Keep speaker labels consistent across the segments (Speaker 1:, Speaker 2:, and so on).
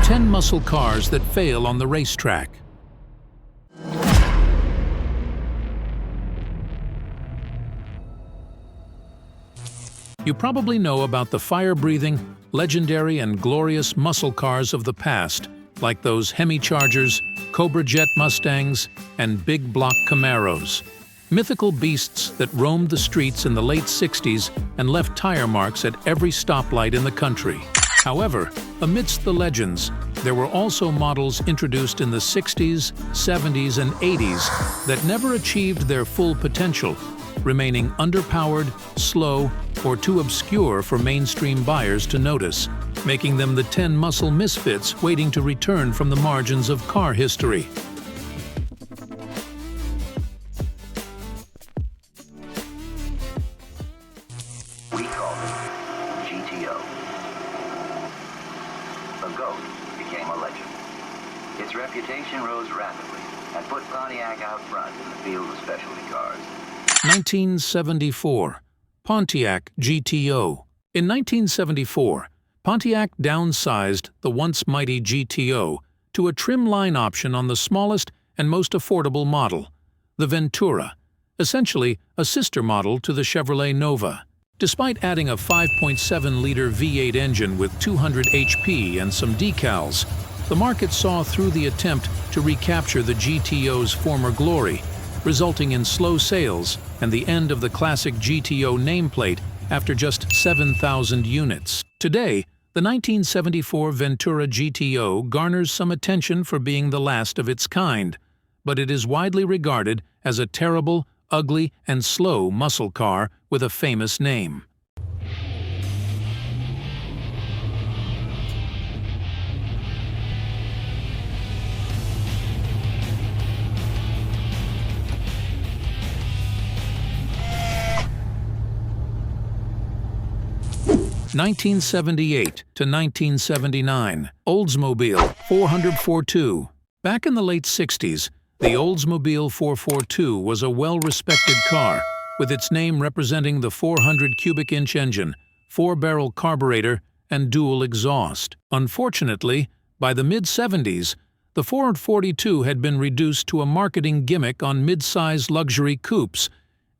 Speaker 1: 10 muscle cars that fail on the racetrack. You probably know about the fire-breathing, legendary and glorious muscle cars of the past, like those Hemi Chargers, Cobra Jet Mustangs, and Big Block Camaros. Mythical beasts that roamed the streets in the late 60s and left tire marks at every stoplight in the country. However, amidst the legends, there were also models introduced in the 60s, 70s, and 80s that never achieved their full potential, remaining underpowered, slow, or too obscure for mainstream buyers to notice, making them the 10 muscle misfits waiting to return from the margins of car history.
Speaker 2: We call it GTO. The GOAT became a legend. Its reputation rose rapidly and put Pontiac out front in the field of specialty cars.
Speaker 1: 1974. Pontiac GTO. In 1974, Pontiac downsized the once mighty GTO to a trim line option on the smallest and most affordable model, the Ventura, essentially a sister model to the Chevrolet Nova. Despite adding a 5.7-liter V8 engine with 200 HP and some decals, the market saw through the attempt to recapture the GTO's former glory, resulting in slow sales and the end of the classic GTO nameplate after just 7,000 units. Today, the 1974 Ventura GTO garners some attention for being the last of its kind, but it is widely regarded as a terrible, ugly, and slow muscle car with a famous name. (1978 to 1979) Oldsmobile 442. Back in the late 60s, the Oldsmobile 442 was a well-respected car, with its name representing the 400 cubic inch engine, 4-barrel carburetor, and dual exhaust. Unfortunately, by the mid-70s, the 442 had been reduced to a marketing gimmick on mid-size luxury coupes,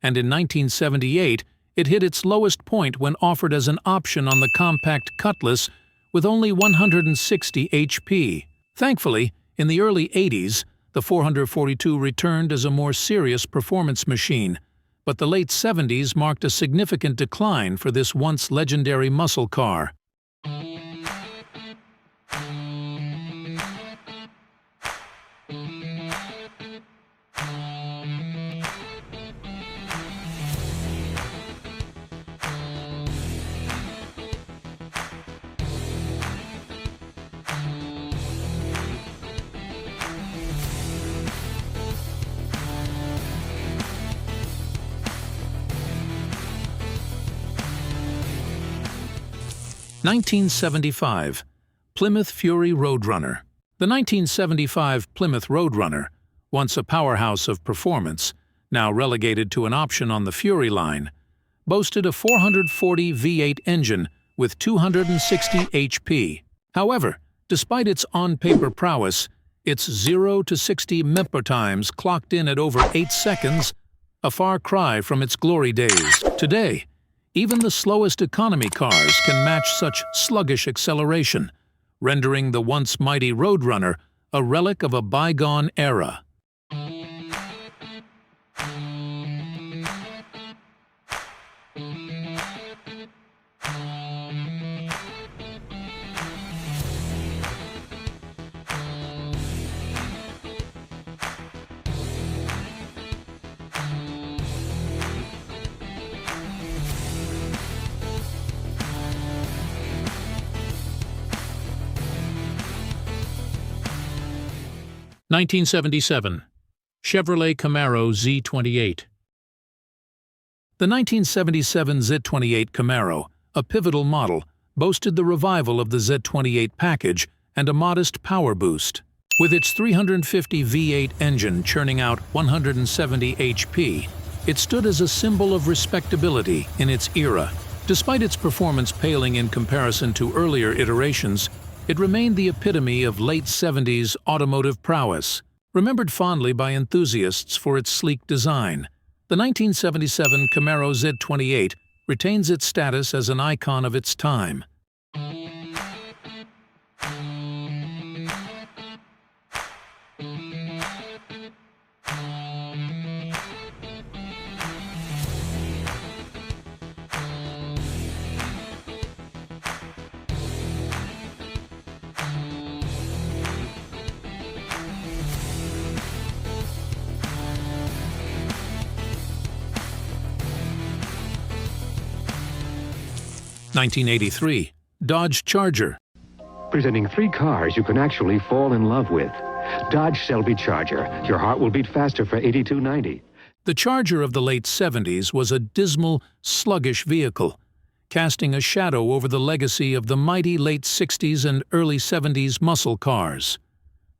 Speaker 1: and in 1978, it hit its lowest point when offered as an option on the compact Cutlass with only 160 HP. Thankfully, in the early 80s, the 442 returned as a more serious performance machine, but the late 70s marked a significant decline for this once legendary muscle car. (1975) Plymouth Fury Roadrunner. The 1975 Plymouth Roadrunner, once a powerhouse of performance, now relegated to an option on the Fury line, boasted a 440 V8 engine with 260 HP. However, despite its on-paper prowess, its 0 to 60 mph times clocked in at over 8 seconds, a far cry from its glory days. Today, even the slowest economy cars can match such sluggish acceleration, rendering the once mighty Roadrunner a relic of a bygone era. (1977) Chevrolet Camaro Z28. The 1977 Z28 Camaro, a pivotal model, boasted the revival of the Z28 package and a modest power boost. With its 350 V8 engine churning out 170 HP, it stood as a symbol of respectability in its era. Despite its performance paling in comparison to earlier iterations, It remained the epitome of late 70s automotive prowess, remembered fondly by enthusiasts for its sleek design. The 1977 Camaro Z28 retains its status as an icon of its time. (1983) Dodge Charger.
Speaker 3: Presenting 3 cars you can actually fall in love with. Dodge Shelby Charger. Your heart will beat faster for $82.90.
Speaker 1: The Charger of the late 70s was a dismal, sluggish vehicle, casting a shadow over the legacy of the mighty late 60s and early 70s muscle cars.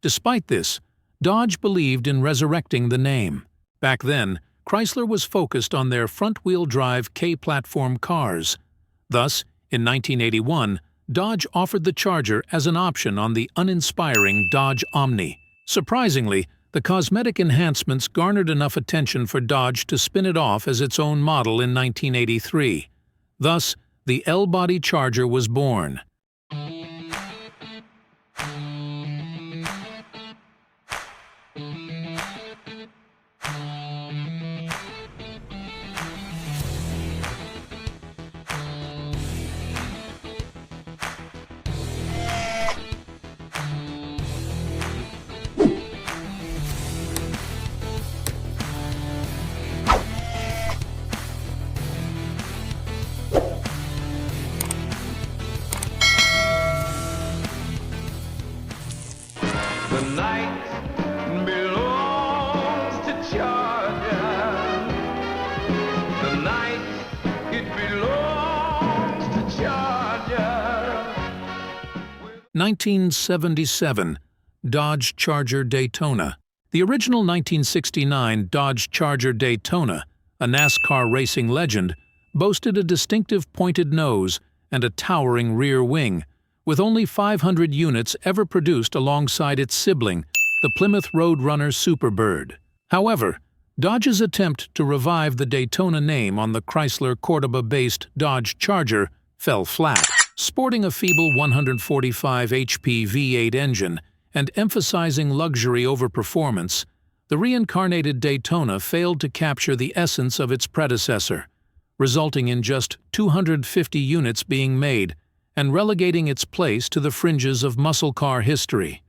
Speaker 1: Despite this, Dodge believed in resurrecting the name. Back then, Chrysler was focused on their front-wheel drive K-platform cars. Thus, in 1981, Dodge offered the Charger as an option on the uninspiring Dodge Omni. Surprisingly, the cosmetic enhancements garnered enough attention for Dodge to spin it off as its own model in 1983. Thus, the L-body Charger was born.
Speaker 4: The night belongs to Charger. The night, it belongs to Charger.
Speaker 1: 1977 Dodge Charger Daytona. The original 1969 Dodge Charger Daytona, a NASCAR racing legend, boasted a distinctive pointed nose and a towering rear wing, with only 500 units ever produced alongside its sibling, the Plymouth Roadrunner Superbird. However, Dodge's attempt to revive the Daytona name on the Chrysler Cordoba-based Dodge Charger fell flat. Sporting a feeble 145 HP V8 engine and emphasizing luxury over performance, the reincarnated Daytona failed to capture the essence of its predecessor, resulting in just 250 units being made and relegating its place to the fringes of muscle car history.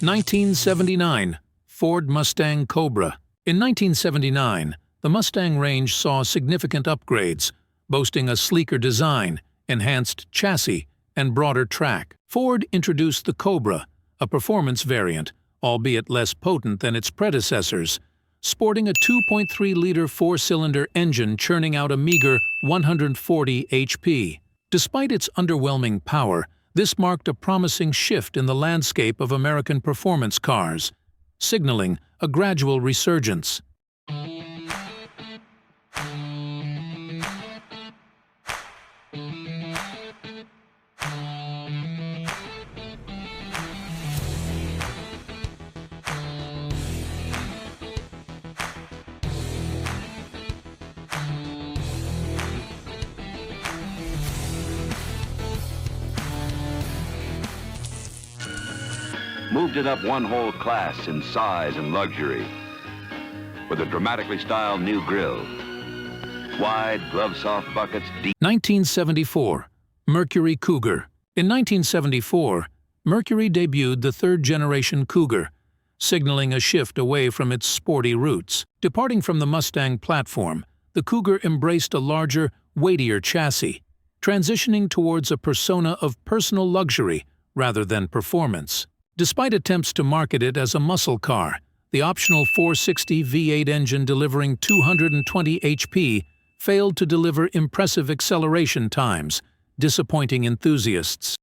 Speaker 1: (1979) Ford Mustang Cobra. In 1979, the Mustang range saw significant upgrades, boasting a sleeker design, enhanced chassis, and broader track. Ford introduced the Cobra, a performance variant, albeit less potent than its predecessors, sporting a 2.3-liter 4-cylinder engine churning out a meager 140 HP. Despite its underwhelming power, this marked a promising shift in the landscape of American performance cars, signaling a gradual resurgence.
Speaker 5: Moved it up one whole class in size and luxury with a dramatically styled new grille. Wide, glove-soft buckets, deep.
Speaker 1: 1974 Mercury Cougar. In 1974, Mercury debuted the third-generation Cougar, signaling a shift away from its sporty roots. Departing from the Mustang platform, the Cougar embraced a larger, weightier chassis, transitioning towards a persona of personal luxury rather than performance. Despite attempts to market it as a muscle car, the optional 460 V8 engine delivering 220 HP failed to deliver impressive acceleration times, disappointing enthusiasts.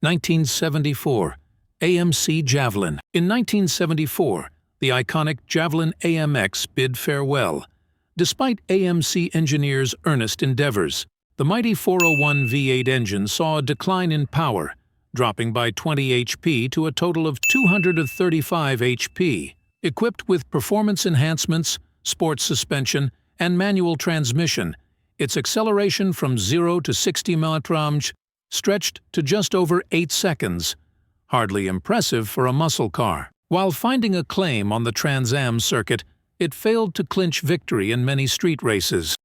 Speaker 1: 1974, AMC Javelin. In 1974, the iconic Javelin AMX bid farewell. Despite AMC engineers' earnest endeavors, the mighty 401 V8 engine saw a decline in power, dropping by 20 HP to a total of 235 HP. Equipped with performance enhancements, sports suspension, and manual transmission, its acceleration from 0 to 60 mph stretched to just over 8 seconds, hardly impressive for a muscle car. While finding acclaim on the Trans Am circuit, it failed to clinch victory in many street races.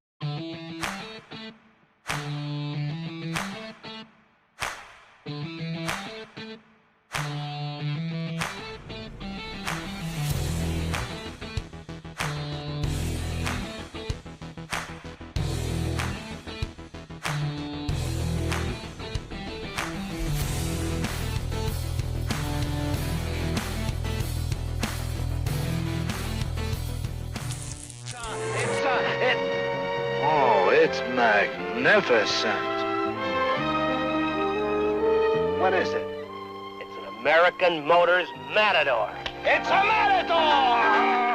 Speaker 6: It's magnificent. What is it?
Speaker 7: It's an American Motors Matador.
Speaker 6: It's a Matador!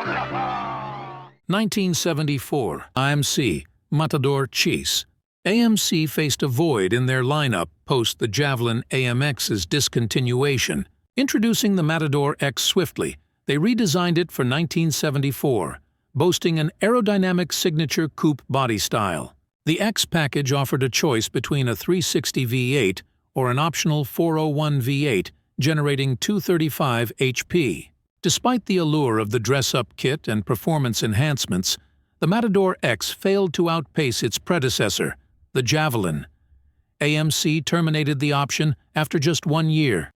Speaker 1: 1974, AMC Matador X. AMC faced a void in their lineup post the Javelin AMX's discontinuation. Introducing the Matador X swiftly, they redesigned it for 1974, boasting an aerodynamic signature coupe body style. The X package offered a choice between a 360 V8 or an optional 401 V8 generating 235 HP. Despite the allure of the dress-up kit and performance enhancements, the Matador X failed to outpace its predecessor, the Javelin. AMC terminated the option after just 1 year.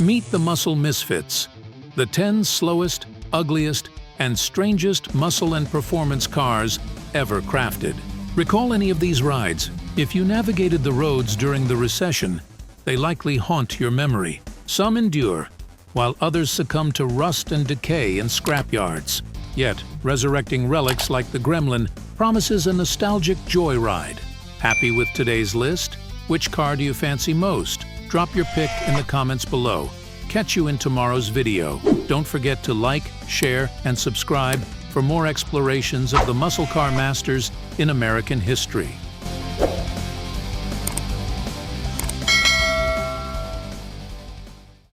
Speaker 1: Meet the muscle misfits, the 10 slowest, ugliest, and strangest muscle and performance cars ever crafted. Recall any of these rides. If you navigated the roads during the recession, they likely haunt your memory. Some endure, while others succumb to rust and decay in scrapyards. Yet, resurrecting relics like the Gremlin promises a nostalgic joyride. Happy with today's list? Which car do you fancy most? Drop your pick in the comments below. Catch you in tomorrow's video. Don't forget to like, share, and subscribe for more explorations of the muscle car masters in American history.